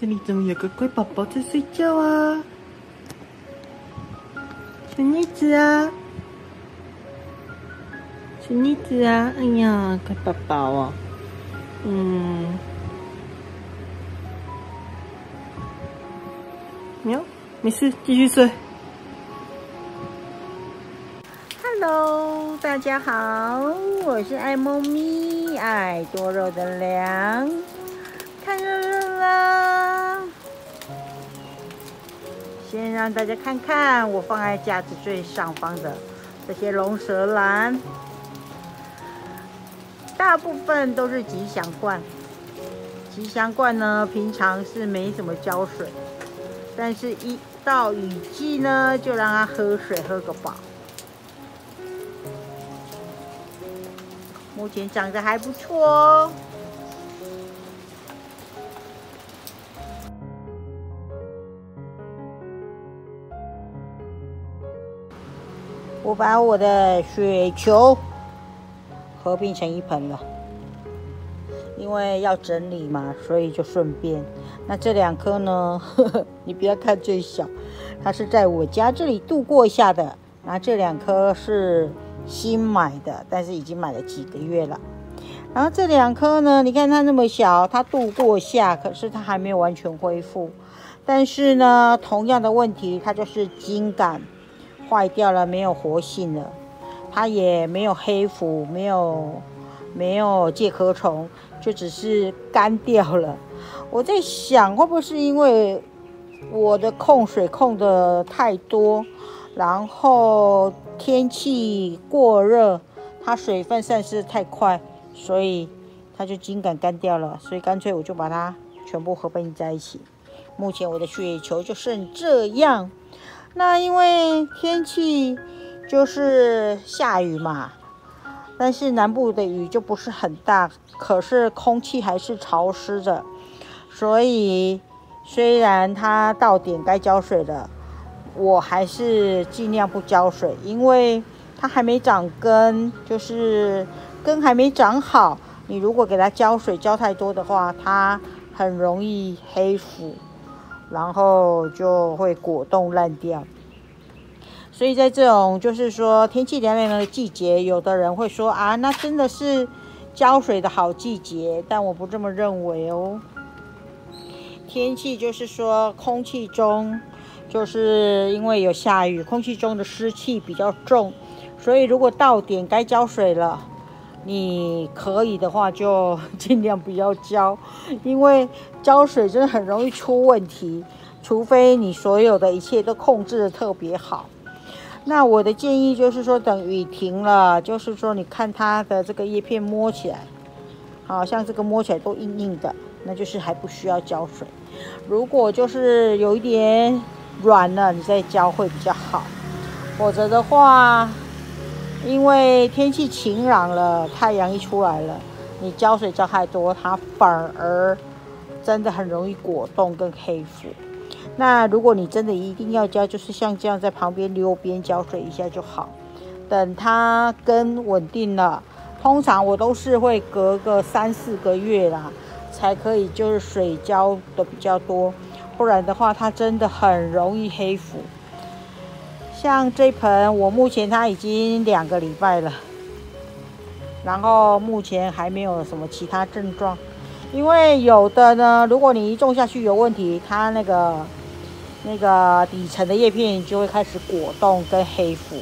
这里怎么有个乖宝宝在睡觉啊？小妮子啊，小妮子啊，哎呀，乖宝宝哦，喵，没事，继续睡。Hello， 大家好，我是爱猫咪，爱多肉的良，看热热啦。先让大家看看我放在架子最上方的这些龙舌兰，大部分都是吉祥罐。吉祥罐呢，平常是没怎么浇水，但是一到雨季呢，就让它喝水喝个饱。目前长得还不错哦。我把我的雪球合并成一盆了，因为要整理嘛，所以就顺便。那这2颗呢，你不要看最小，它是在我家这里度过一下的。然后这2颗是新买的，但是已经买了几个月了。然后这2颗呢，你看它那么小，它度过夏，可是它还没有完全恢复。但是呢，同样的问题，它就是茎秆坏掉了，没有活性了，它也没有黑腐，没有介壳虫，就只是干掉了。我在想，会不会是因为我的控水控的太多，然后天气过热，它水分散失太快，所以它就茎秆干掉了，所以干脆我就把它全部合并在一起。目前我的雪球就剩这样。那因为天气就是下雨嘛，但是南部的雨就不是很大，可是空气还是潮湿的，所以虽然它到点该浇水了，我还是尽量不浇水，因为它还没长根，就是根还没长好，你如果给它浇水浇太多的话，它很容易黑腐，然后就会果冻烂掉。所以在这种就是说天气凉凉的季节，有的人会说啊，那真的是浇水的好季节，但我不这么认为哦。天气就是说空气中就是因为有下雨，空气中的湿气比较重，所以如果到点该浇水了，你可以的话就尽量不要浇，因为浇水真的很容易出问题，除非你所有的一切都控制得特别好。那我的建议就是说，等雨停了，就是说你看它的这个叶片摸起来，好像这个摸起来都硬硬的，那就是还不需要浇水。如果就是有一点软了，你再浇会比较好。否则的话，因为天气晴朗了，太阳一出来了，你浇水浇太多，它反而真的很容易果冻跟黑腐。那如果你真的一定要浇，就是像这样在旁边溜边浇水一下就好。等它根稳定了，通常我都是会隔个3-4个月啦，才可以就是水浇的比较多，不然的话它真的很容易黑腐。像这盆我目前它已经2个礼拜了，然后目前还没有什么其他症状。因为有的呢，如果你一种下去有问题，它那个底层的叶片就会开始果冻跟黑腐，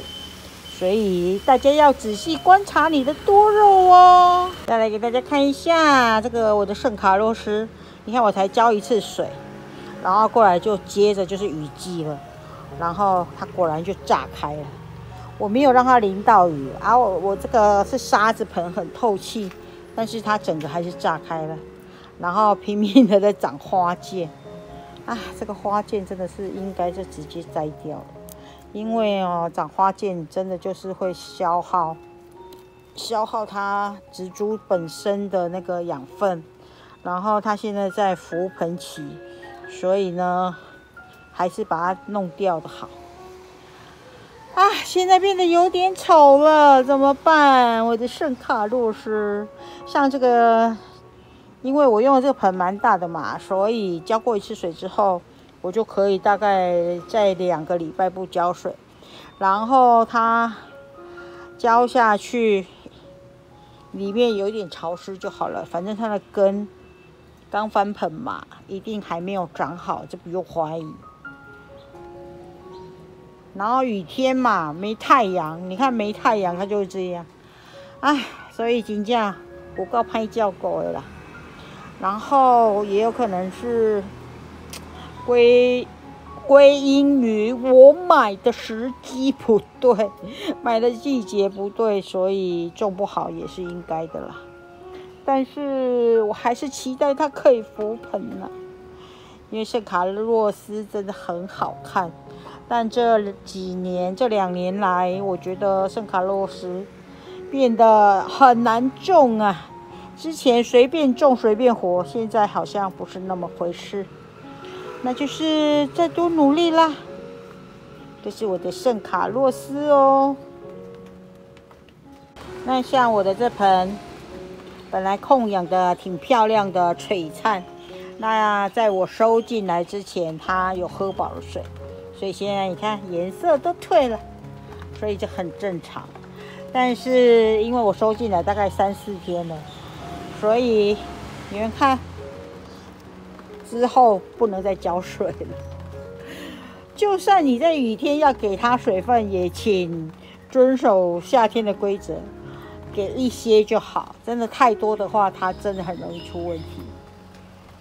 所以大家要仔细观察你的多肉哦。再来给大家看一下这个我的圣卡洛斯，你看我才浇1次水，然后过来就接着就是雨季了，然后它果然就炸开了。我没有让它淋到雨啊，我这个是沙子盆，很透气，但是它整个还是炸开了，然后拼命的在长花剑。啊，这个花剑真的是应该就直接摘掉了，因为长花剑真的就是会消耗它植株本身的那个养分，然后它现在在浮盆期，所以呢，还是把它弄掉的好。啊，现在变得有点丑了，怎么办？我的圣卡洛斯，像这个因为我用的这个盆蛮大的嘛，所以浇过一次水之后，我就可以大概在2个礼拜不浇水，然后它浇下去，里面有一点潮湿就好了。反正它的根刚翻盆嘛，一定还没有长好，这不用怀疑。然后雨天嘛，没太阳，你看没太阳它就是这样，哎，所以真正有够歹照顾的啦。然后也有可能是归因于我买的时机不对，买的季节不对，所以种不好也是应该的啦。但是我还是期待它可以浮盆呢，因为圣卡洛斯真的很好看。但这2年来，我觉得圣卡洛斯变得很难种啊。之前随便种随便活，现在好像不是那么回事。那就是再多努力啦。这是我的圣卡洛斯哦。那像我的这盆，本来供养的挺漂亮的璀璨，那在我收进来之前，它有喝饱了水。所以现在你看颜色都退了，所以这很正常。但是因为我收进来大概3、4天了，所以你们看之后不能再浇水了。就算你在雨天要给它水分，也请遵守夏天的规则，给一些就好。真的太多的话，它真的很容易出问题。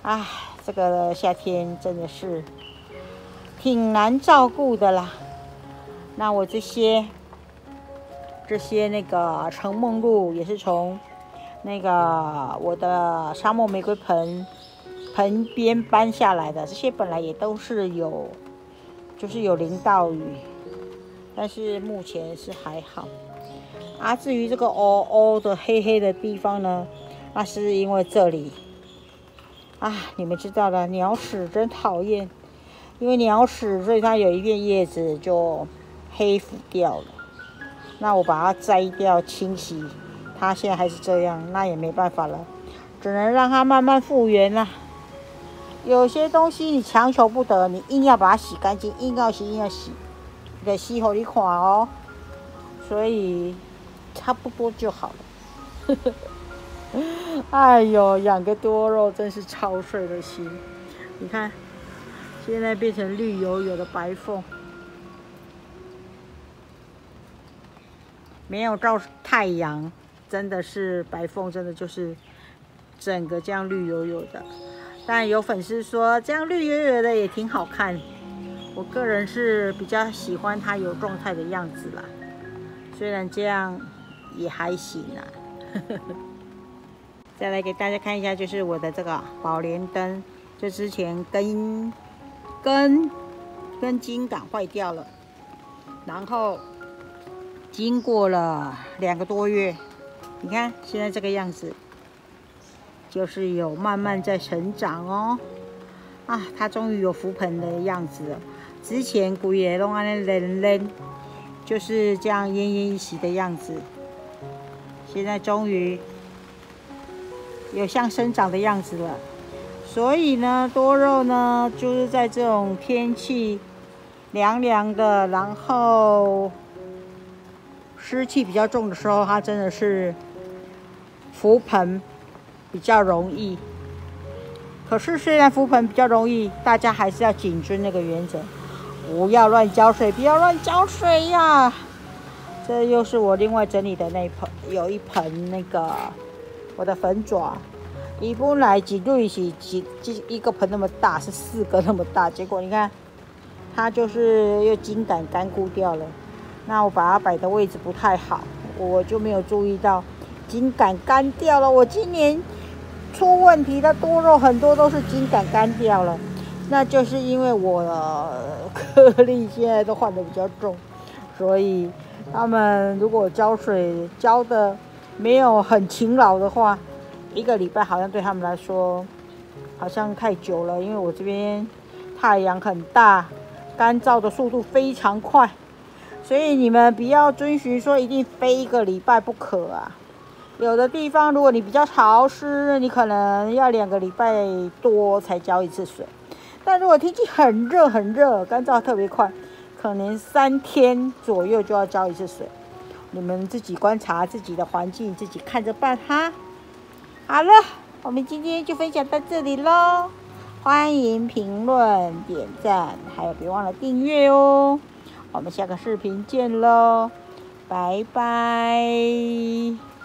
唉，这个夏天真的是挺难照顾的啦。那我这些那个橙梦露也是从那个我的沙漠玫瑰盆边搬下来的，这些本来也都是就是有淋到雨，但是目前是还好。至于这个凹的黑黑的地方呢，那是因为这里你们知道的，鸟屎真讨厌。因为鸟屎，所以它有一片叶子就黑腐掉了。那我把它摘掉清洗，它现在还是这样，那也没办法了，只能让它慢慢复原啦。有些东西你强求不得，你硬要把它洗干净，硬要洗，得洗给你看哦。所以差不多就好了。哎呦，养个多肉真是操碎了心。你看。现在变成绿油油的白凤，没有照太阳，真的是白凤，真的就是整个这样绿油油的。但有粉丝说这样绿油油的也挺好看，我个人是比较喜欢它有状态的样子啦。虽然这样也还行啦。再来给大家看一下，就是我的这个宝莲灯，就之前跟茎杆坏掉了，然后经过了2个多月，你看现在这个样子，就是有慢慢在成长哦。它终于有浮盆的样子了。之前规个拢安尼冷，就是这样奄奄一息的样子，现在终于有像生长的样子了。所以呢，多肉呢，就是在这种天气凉凉的，然后湿气比较重的时候，它真的是浮盆比较容易。可是虽然浮盆比较容易，大家还是要谨遵那个原则，不要乱浇水，不要乱浇水呀。这又是我另外整理的那一盆，有一盆那个我的粉爪。本来一蕊是一个盆那么大，是4个那么大，结果你看，它就是又茎杆干枯掉了。那我把它摆的位置不太好，我就没有注意到茎杆干掉了。我今年出问题的多肉很多都是茎杆干掉了，那就是因为我颗粒现在都换的比较重，所以他们如果浇水浇的没有很勤劳的话，1个礼拜好像对他们来说好像太久了，因为我这边太阳很大，干燥的速度非常快，所以你们不要遵循说一定非1个礼拜不可啊。有的地方如果你比较潮湿，你可能要2个礼拜多才浇一次水。但如果天气很热很热，干燥特别快，可能3天左右就要浇一次水。你们自己观察自己的环境，自己看着办哈。好了，我们今天就分享到这里咯。欢迎评论、点赞，还有别忘了订阅哦。我们下个视频见咯，拜拜。